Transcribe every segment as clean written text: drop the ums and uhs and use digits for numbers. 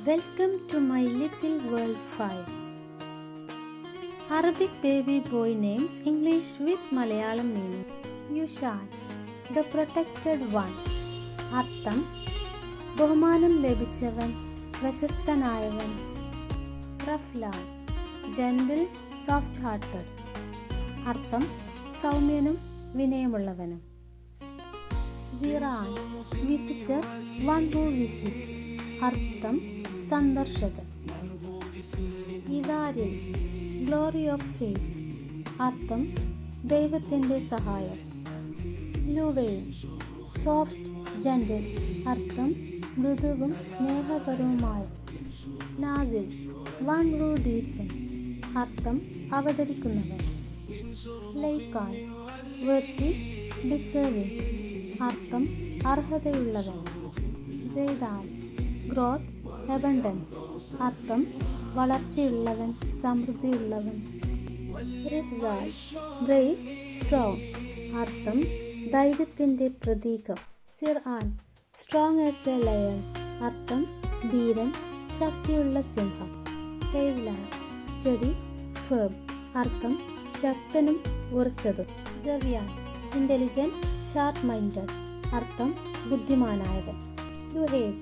Welcome to my little world 5. Arabic baby boy names English with Malayalam meaning. Yushan, the protected one. അർത്ഥം ബഹുമാനം ലഭിച്ചവൻ, പ്രശസ്തനായവൻ. റഫ്ലാൻ, gentle, soft hearted. അർത്ഥം സൗമ്യനും വിനയമുള്ളവനും. സിറാൻ, visitor, one who visits. അർത്ഥം സന്ദർശകൻ. ഇദാരിൽ, glory of faith. അർത്ഥം ദൈവത്തിൻ്റെ സഹായം. ലുവെയിൻ, soft, gentle. അർത്ഥം മൃദുവും സ്നേഹപരവുമായ. Nasil, one who ഡീസൻസ്. അർത്ഥം അവതരിക്കുന്നവൻ. ലൈക്കാൻ, വർത്തി, deserving. അർത്ഥം അർഹതയുള്ളവൻ. ജയ്ദാൻ, ഗ്രോത്ത്, എബണ്ടൻസ്. അർത്ഥം വളർച്ചയുള്ളവൻ, സമൃദ്ധിയുള്ളവൻ. റിഹ്സാൽ, ബ്രേവ്, സ്ട്രോങ്. അർത്ഥം ധൈര്യത്തിൻ്റെ പ്രതീകം. സിർആൻ, സ്ട്രോങ് ആസ് എ ലയൺ. അർത്ഥം ധീരൻ, ശക്തിയുള്ള സിംഹം. ഹെയ്സ്ലാൻ, സ്റ്റഡി, ഫേം. അർത്ഥം ശക്തനും ഉറച്ചതും. സവിയാൻ, ഇൻ്റലിജൻറ്റ്, ഷാർപ്പ് മൈൻഡഡ്. അർത്ഥം ബുദ്ധിമാനായവൻ. ലുഹേബ്,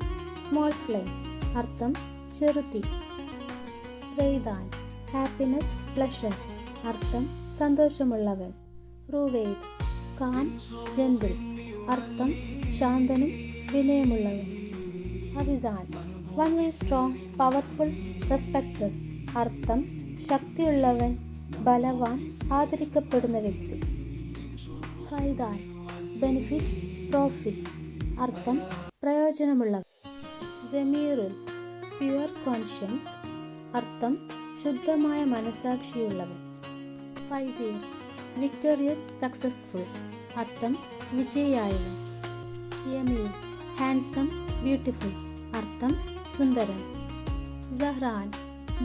സ്മോൾ ഫ്ലെയിം. അർത്ഥം ചെറുതീ. റെയ്ദാൻ, ഹാപ്പിനെസ്, പ്ലഷർ. അർത്ഥം സന്തോഷമുള്ളവൻ. റുവെയ്ദ്, കാം, ജെന്റിൽ. അർത്ഥം ശാന്തനും വിനയമുള്ളവൻ. Hafizan, one way strong, powerful, respected. അർത്ഥം ശക്തിയുള്ളവൻ, ബലവാൻ, ആദരിക്കപ്പെടുന്ന വ്യക്തി. Faidan, benefit, profit. അർത്ഥം പ്രയോജനമുള്ളവൻ. ജമീറുൽ, പ്യുവർ കോൺഷ്യൻസ്. അർത്ഥം ശുദ്ധമായ മനസാക്ഷിയുള്ളവൻ. ഫൈസീർ, വിക്ടോറിയസ്, സക്സസ്ഫുൾ. അർത്ഥം വിജയിയായവൻ. യമീൻ, ഹാൻസം, ബ്യൂട്ടിഫുൾ. അർത്ഥം സുന്ദരൻ. Zohran,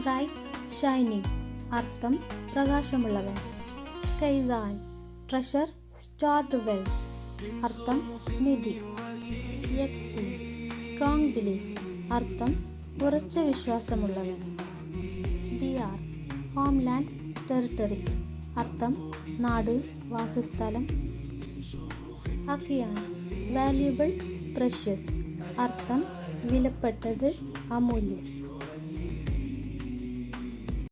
bright, shining. അർത്ഥം പ്രകാശമുള്ളവൻ. കൈസാൻ, ട്രഷർ, സ്റ്റോർഡ് വെൽത്ത്. അർത്ഥം നിധി. യക്സി, സ്ട്രോങ് ബിലീഫ്. അർത്ഥം ഉറച്ച വിശ്വാസമുള്ളവൻ. ദിയാർ, ഹോംലാൻഡ്, ടെറിട്ടറി. അർത്ഥം നാട്, വാസസ്ഥലം. അക്കിയാൻ, വാല്യുബിൾ, പ്രഷ്യസ്. അർത്ഥം വിലപ്പെട്ടത്, അമൂല്യം.